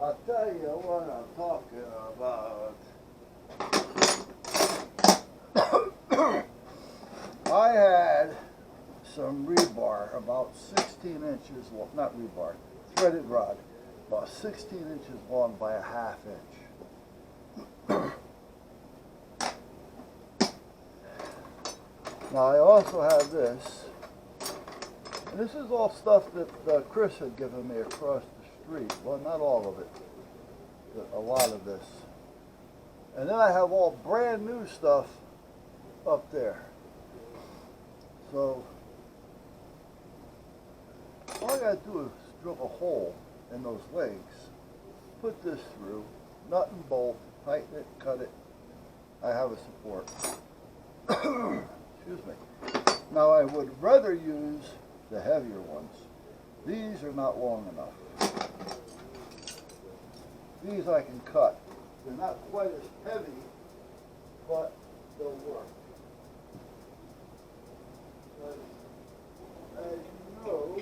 I'll tell you what I'm talking about. I had some rebar about 16 inches long, not rebar, threaded rod, about 16 inches long by a half inch. Now I also have this, and this is all stuff that Chris had given me across the street. Well, not all of it, but a lot of this. And then I have all brand new stuff up there. So all I gotta do is drill a hole in those legs, put this through, nut and bolt, tighten it, cut it. I have a support. Excuse me. Now I would rather use the heavier ones. These are not long enough. These I can cut. They're not quite as heavy, but they'll work. But as you know,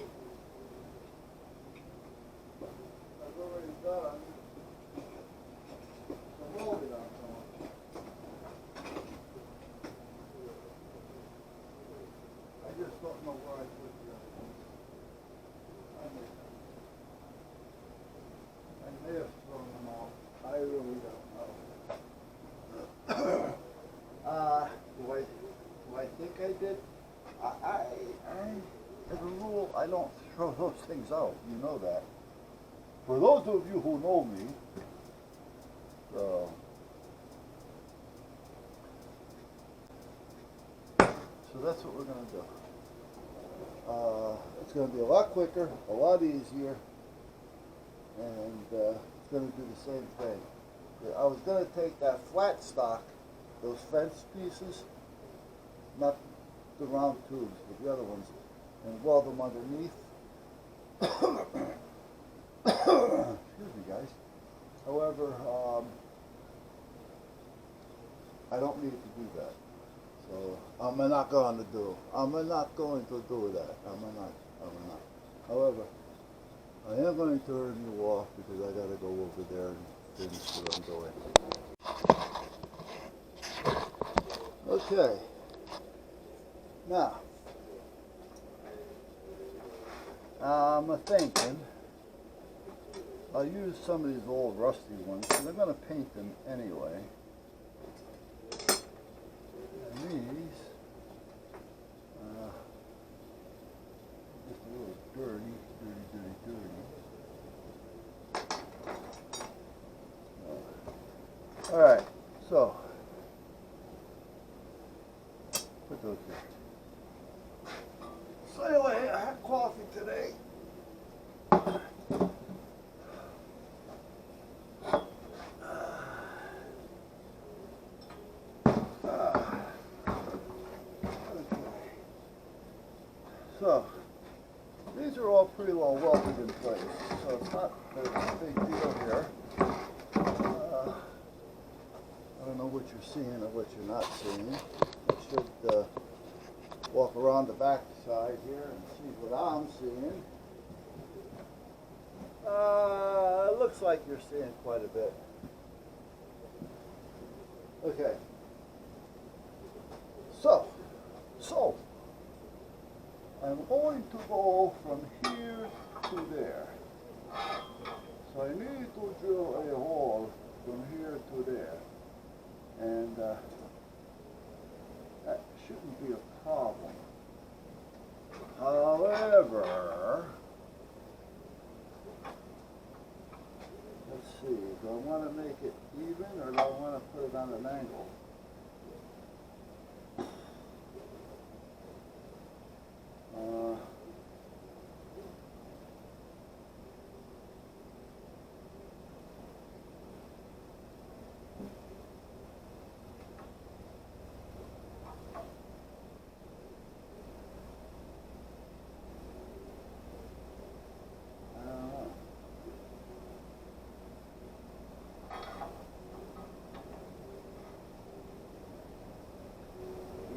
I've already done some welding on some. I just don't know where I put the other ones. I may have thrown them off. I really don't know. Do I think I did? As a rule, I don't throw those things out. You know that. For those of you who know me, so that's what we're going to do. It's going to be a lot quicker, a lot easier, and it's going to do the same thing. I was going to take that flat stock, those fence pieces, not the round tubes, but the other ones, and weld them underneath. Excuse me, guys. However, I don't need to do that. So I'm not going to do that. I'm not. However, I am going to turn you off because I got to go over there and finish what I'm doing. Okay. Now, I'm thinking I'll use some of these old rusty ones, and I'm going to paint them anyway. These, just a little dirty. All right, so put those here. So anyway, I had coffee today. So, these are all pretty well welded in place, so it's not a big deal here. I don't know what you're seeing or what you're not seeing. I should walk around the back side here and see what I'm seeing. It looks like you're seeing quite a bit. Okay. So, I'm going to go from here to there. So I need to drill a hole from here to there. And that shouldn't be a problem. However, let's see, do I want to make it even or do I want to put it on an angle?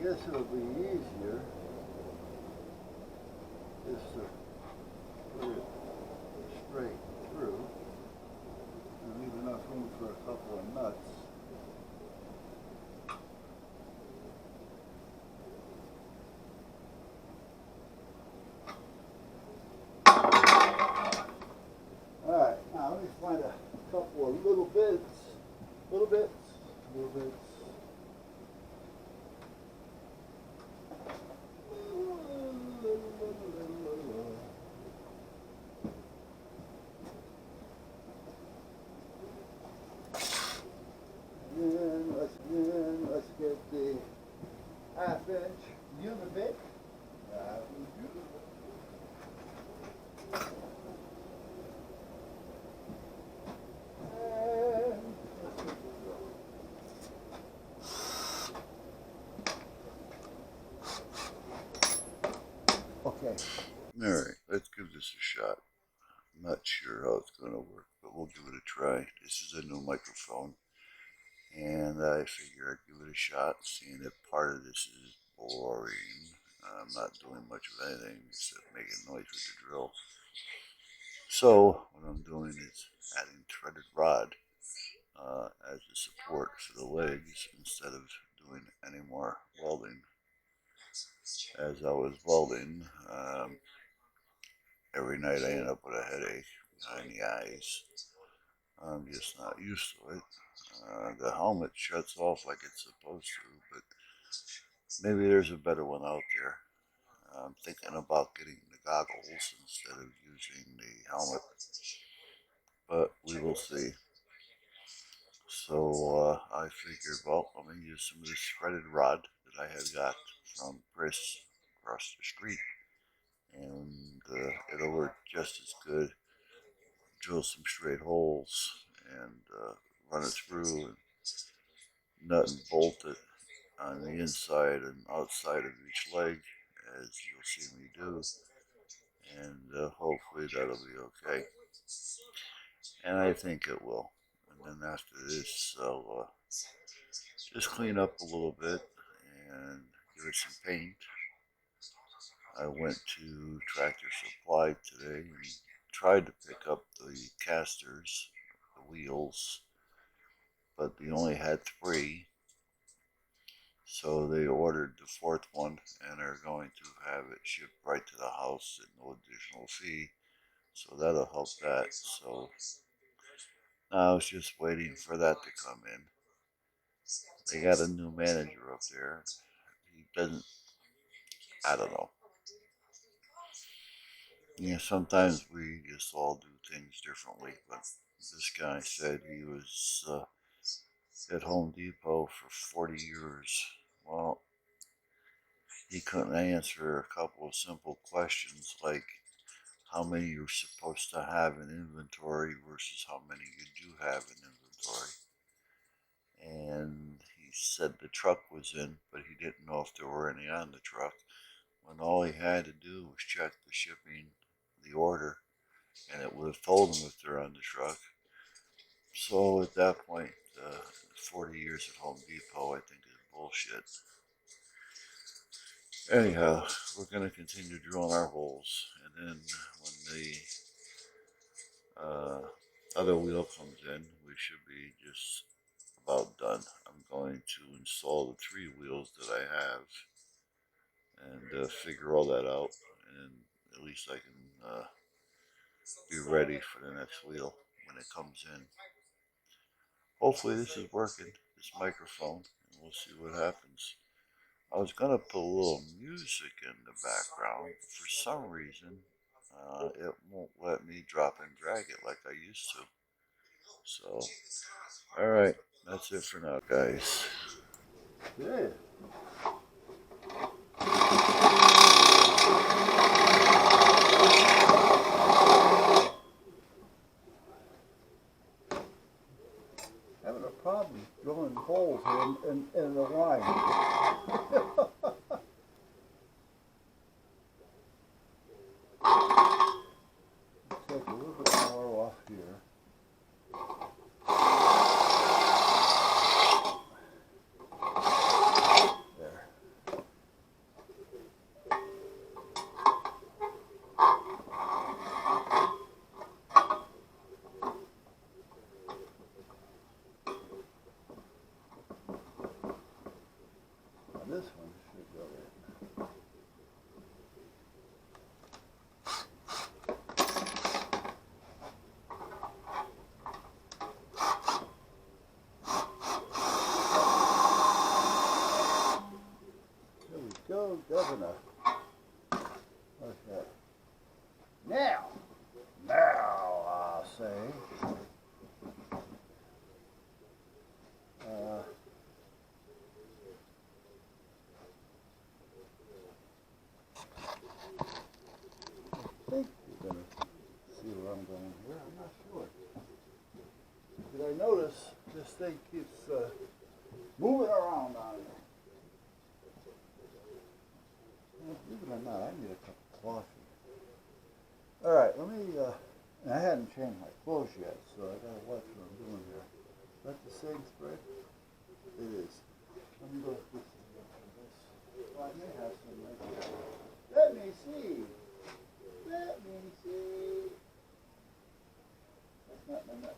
I guess it'll be easier just to put it straight through. let me find a couple of little bits. Little bits. Little bits. Let's get the half-inch unibit. Okay. All right, let's give this a shot. I'm not sure how it's going to work, but we'll give it a try. This is a new microphone, and I figure I'd give it a shot, seeing that part of this is boring. I'm not doing much of anything except making noise with the drill. So what I'm doing is adding threaded rod as a support for the legs instead of doing any more welding. As I was welding, every night I end up with a headache behind the eyes. I'm just not used to it. The helmet shuts off like it's supposed to, but maybe there's a better one out there. I'm thinking about getting the goggles instead of using the helmet, but we will see. So I figured, well, I'm going to use some of this threaded rod that I had got from Chris across the street, and it'll work just as good. Drill some straight holes and run it through and nut and bolt it on the inside and outside of each leg, as you'll see me do, and hopefully that'll be okay. And I think it will. And then after this, I'll just clean up a little bit and give it some paint. I went to Tractor Supply today and tried to pick up the casters, the wheels, but they only had 3. So they ordered the 4th one and are going to have it shipped right to the house at no additional fee. So that'll help that. So now I was just waiting for that to come in. They got a new manager up there. He doesn't, I don't know. You know, sometimes we just all do things differently, but this guy said he was at Home Depot for 40 years. Well, he couldn't answer a couple of simple questions like how many you're supposed to have in inventory versus how many you do have in inventory. And he said the truck was in, but he didn't know if there were any on the truck, when all he had to do was check the shipping, the order, and it would have told him if they're on the truck. So at that point, 40 years at Home Depot, I think, is bullshit. Anyhow, we're going to continue drilling our holes, and then when the other wheel comes in, we should be just about done. I'm going to install the 3 wheels that I have and figure all that out, and at least I can be ready for the next wheel when it comes in. Hopefully this is working, this microphone, and we'll see what happens. I was going to put a little music in the background. For some reason, it won't let me drop and drag it like I used to. So, alright, that's it for now, guys. Yeah. Having a problem drilling holes in the line. Take a little bit more off here. There. Now this one enough. Okay. Now I'll say, I think you're going to see where I'm going here. I'm not sure. Did I notice this thing keeps moving around on me? Well, believe it or not, I need a cup of coffee. All right, let me, I hadn't changed my clothes yet, so I got to watch what I'm doing here. Is that the same spray? It is. Let me go with this. Well, I may have some right here. Let me see. Let me see. That's not my nut.